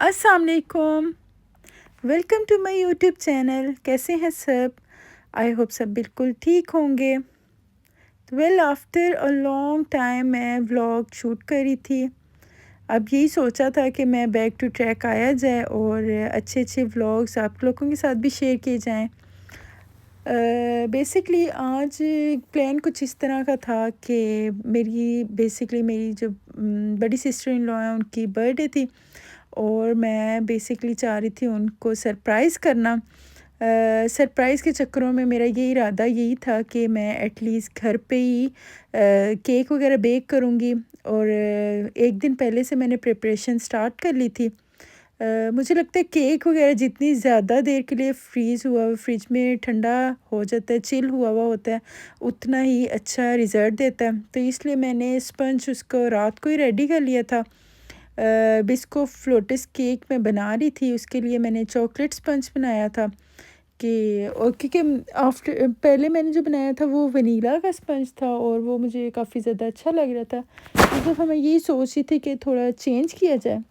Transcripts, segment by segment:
अस्सलाम वालेकुम। Welcome to my YouTube channel. कैसे हैं सब? आई होप सब बिल्कुल ठीक होंगे। Well after a long time मैं व्लॉग शूट करी थी। अब यही सोचा था कि मैं बैक टू ट्रैक आया जाए और अच्छे अच्छे व्लॉग्स आप लोगों के साथ भी शेयर किए जाएं। बेसिकली आज प्लान कुछ इस तरह का था कि मेरी जो बड़ी सिस्टर इन लॉ है उनकी बर्थडे थी और मैं बेसिकली चाह रही थी उनको सरप्राइज़ करना। सरप्राइज़ के चक्करों में मेरा ये इरादा यही था कि मैं एटलीस्ट घर पे ही केक वगैरह बेक करूँगी और एक दिन पहले से मैंने प्रिपरेशन स्टार्ट कर ली थी। मुझे लगता है केक वगैरह जितनी ज़्यादा देर के लिए फ्रिज में ठंडा हो जाता है, चिल हुआ हुआ होता है, उतना ही अच्छा रिज़ल्ट देता है। तो इसलिए मैंने स्पंज उसको रात को ही रेडी कर लिया था। बिस्को फ्लोटिस केक मैं बना रही थी, उसके लिए मैंने चॉकलेट स्पंज बनाया था कि और क्योंकि आफ्टर पहले मैंने जो बनाया था वो वनीला का स्पंज था और वो मुझे काफ़ी ज़्यादा अच्छा लग रहा था। इस दफ़ा मैं यही सोच रही थी कि थोड़ा चेंज किया जाए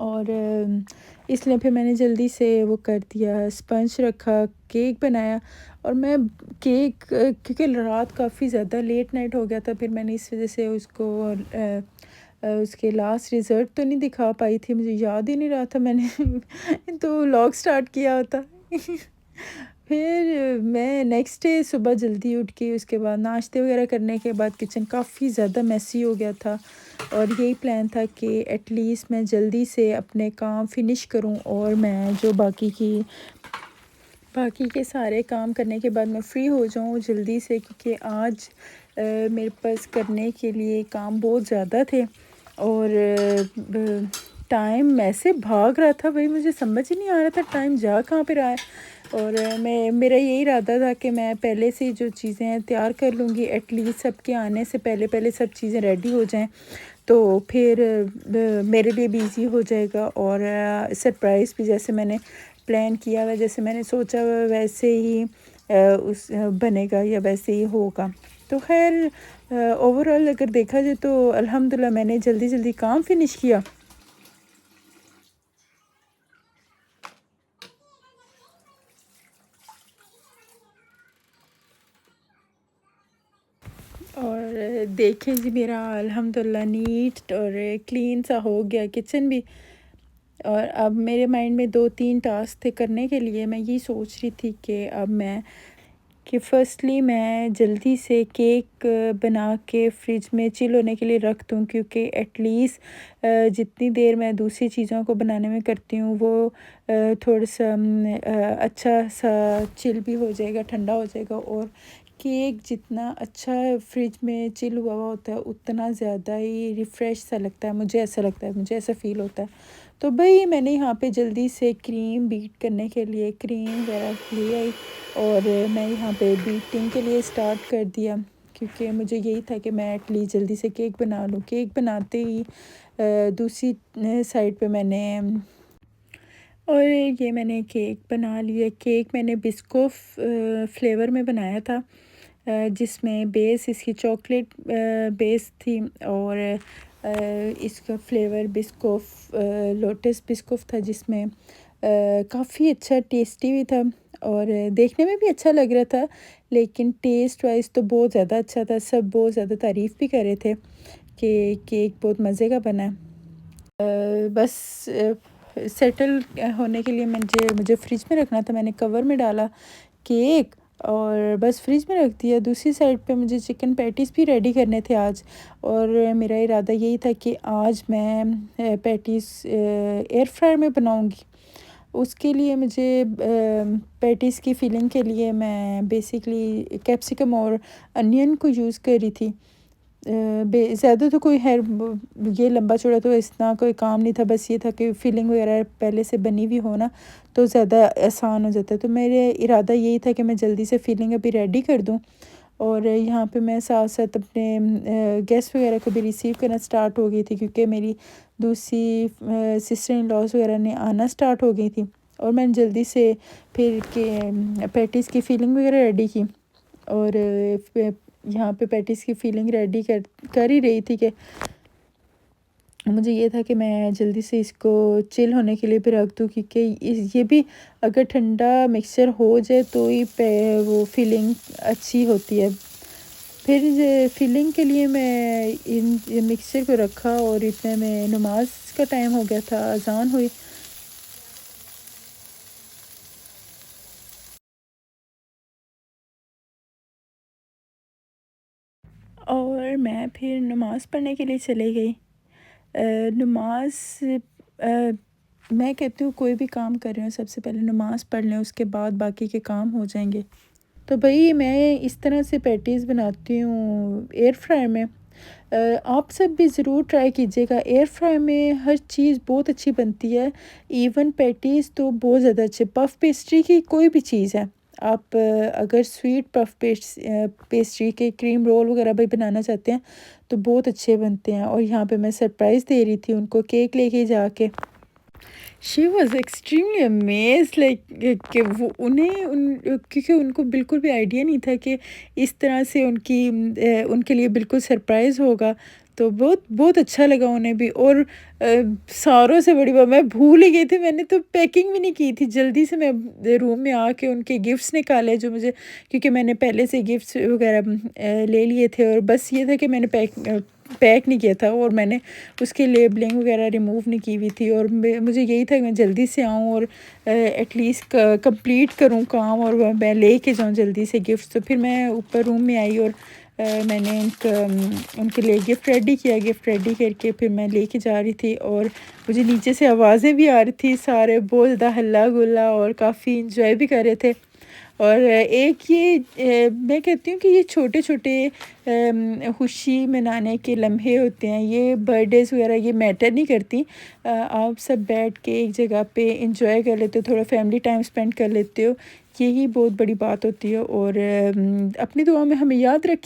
और इसलिए फिर मैंने जल्दी से वो कर दिया, स्पंज रखा, केक बनाया और मैं केक क्योंकि रात काफ़ी ज़्यादा लेट नाइट हो गया था, फिर मैंने इस वज़ह से उसके लास्ट रिज़ल्ट तो नहीं दिखा पाई थी, मुझे याद ही नहीं रहा था मैंने तो व्लॉग स्टार्ट किया होता। फिर मैं नेक्स्ट डे सुबह जल्दी उठ के उसके बाद नाश्ते वगैरह करने के बाद किचन काफ़ी ज़्यादा मेसी हो गया था और यही प्लान था कि एटलीस्ट मैं जल्दी से अपने काम फिनिश करूं और मैं जो बाकी के सारे काम करने के बाद मैं फ़्री हो जाऊं जल्दी से, क्योंकि आज मेरे पास करने के लिए काम बहुत ज़्यादा थे और टाइम ऐसे भाग रहा था, भाई मुझे समझ ही नहीं आ रहा था टाइम जा कहाँ पे रहा है। और मेरा यही इरादा था कि मैं पहले से जो चीज़ें हैं तैयार कर लूँगी, एटलीस्ट सबके आने से पहले पहले सब चीज़ें रेडी हो जाएं, तो फिर मेरे लिए भी इजी हो जाएगा और सरप्राइज़ भी जैसे मैंने प्लान किया हुआ, जैसे मैंने सोचा हुआ वैसे ही बनेगा या वैसे ही होगा। तो खैर ओवरऑल अगर देखा जाए तो अल्हम्दुलिल्लाह मैंने जल्दी जल्दी काम फिनिश किया और देखें जी मेरा अल्हम्दुलिल्लाह नीट और क्लीन सा हो गया किचन भी। और अब मेरे माइंड में 2-3 टास्क थे करने के लिए। मैं ये सोच रही थी कि फ़र्स्टली मैं जल्दी से केक बना के फ्रिज में चिल होने के लिए रख दूँ, क्योंकि एटलीस्ट जितनी देर मैं दूसरी चीज़ों को बनाने में करती हूँ वो थोड़ा-सा अच्छा सा चिल भी हो जाएगा, ठंडा हो जाएगा और केक जितना अच्छा फ्रिज में चिल हुआ हुआ होता है उतना ज़्यादा ही रिफ़्रेश सा लगता है, मुझे ऐसा लगता है, मुझे ऐसा फ़ील होता है। तो भई मैंने यहाँ पे जल्दी से क्रीम बीट करने के लिए क्रीम वगैरह ले आई और मैं यहाँ पे बीटिंग के लिए स्टार्ट कर दिया, क्योंकि मुझे यही था कि मैं एटलीस्ट जल्दी से केक बना लूँ। केक बनाते ही दूसरी साइड पे मैंने केक बना लिया। केक मैंने बिस्कोफ़ फ्लेवर में बनाया था, जिसमें बेस इसकी चॉकलेट बेस थी और इसका फ्लेवर बिस्कोफ़ लोटस बिस्कोफ़ था, जिसमें काफ़ी अच्छा टेस्टी भी था और देखने में भी अच्छा लग रहा था, लेकिन टेस्ट वाइज़ तो बहुत ज़्यादा अच्छा था। सब बहुत ज़्यादा तारीफ़ भी कर रहे थे कि केक बहुत मज़े का बना है। बस सेटल होने के लिए मुझे फ्रिज में रखना था। मैंने कवर में डाला केक और बस फ्रिज में रख दिया। दूसरी साइड पे मुझे चिकन पैटीज़ भी रेडी करने थे आज और मेरा इरादा यही था कि आज मैं पैटीज़ एयर फ्रायर में बनाऊंगी। उसके लिए मुझे पैटीज़ की फिलिंग के लिए मैं बेसिकली कैप्सिकम और अनियन को यूज़ कर रही थी। ज़्यादा तो कोई ये लंबा चौड़ा तो इतना कोई काम नहीं था, बस ये था कि फिलिंग वगैरह पहले से बनी हुई हो ना तो ज़्यादा आसान हो जाता है। तो मेरे इरादा यही था कि मैं जल्दी से फिलिंग अभी रेडी कर दूँ और यहाँ पे मैं साथ साथ अपने गेस्ट वगैरह को भी रिसीव करना स्टार्ट हो गई थी, क्योंकि मेरी दूसरी सिस्टर इन लॉज़ वगैरह ने आना स्टार्ट हो गई थी और मैंने जल्दी से फिर के पैटीज़ की फिलिंग वगैरह रेडी की और यहाँ पे पैटीज़ की फिलिंग रेडी कर कर ही रही थी कि मुझे ये था कि मैं जल्दी से इसको चिल होने के लिए भी रख दूँ, क्योंकि इस ये भी अगर ठंडा मिक्सचर हो जाए तो ही पे वो फीलिंग अच्छी होती है। फिर ये फीलिंग के लिए मैं इन ये मिक्सचर को रखा और इतने में नमाज का टाइम हो गया था, अज़ान हुई। और मैं फिर नमाज़ पढ़ने के लिए चली गई। नमाज़ अ, मैं कहती हूँ कोई भी काम कर रहे हो सबसे पहले नमाज़ पढ़ लें, उसके बाद बाकी के काम हो जाएँगे। तो भई मैं इस तरह से पैटीज़ बनाती हूँ एयर फ्रायर में। आप सब भी ज़रूर ट्राई कीजिएगा, एयर फ्रायर में हर चीज़ बहुत अच्छी बनती है। इवन पैटीज़ तो बहुत ज़्यादा अच्छे, पफ़ पेस्ट्री की कोई भी चीज़ है। आप अगर स्वीट पेस्ट्री के क्रीम रोल वग़ैरह भी बनाना चाहते हैं तो बहुत अच्छे बनते हैं। और यहाँ पे मैं सरप्राइज़ दे रही थी उनको केक लेके जाके। She was extremely amazed, like कि वो क्योंकि उनको बिल्कुल भी आइडिया नहीं था कि इस तरह से उनके लिए बिल्कुल सरप्राइज़ होगा। तो बहुत बहुत अच्छा लगा उन्हें भी। और सारों से बड़ी बात, मैं भूल ही गई थी, मैंने तो पैकिंग भी नहीं की थी। जल्दी से मैं रूम में आके उनके गिफ्ट्स निकाले जो मुझे, क्योंकि मैंने पहले से गिफ्ट्स वगैरह ले लिए थे और बस ये था कि मैंने पैक नहीं किया था और मैंने उसकी लेबलिंग वगैरह रिमूव नहीं की हुई थी। और मुझे यही था कि मैं जल्दी से आऊँ और एटलीस्ट कंप्लीट करूँ काम और मैं लेके जाऊँ जल्दी से गिफ्ट्स। तो फिर मैं ऊपर रूम में आई और मैंने उनके लिए गिफ्ट रेडी किया। गिफ्ट रेडी करके फिर मैं लेके जा रही थी और मुझे नीचे से आवाज़ें भी आ रही थी, सारे बहुत ज़्यादा हल्ला गुल्ला और काफ़ी इंजॉय भी कर रहे थे। और एक ये मैं कहती हूँ कि ये छोटे-छोटे खुशी मनाने के लम्हे होते हैं, ये बर्थडेज़ वगैरह ये मैटर नहीं करती। आप सब बैठ के एक जगह पे एंजॉय कर लेते हो, थोड़ा फैमिली टाइम स्पेंड कर लेते हो, यही बहुत बड़ी बात होती है। और अपनी दुआ में हमें याद रखें।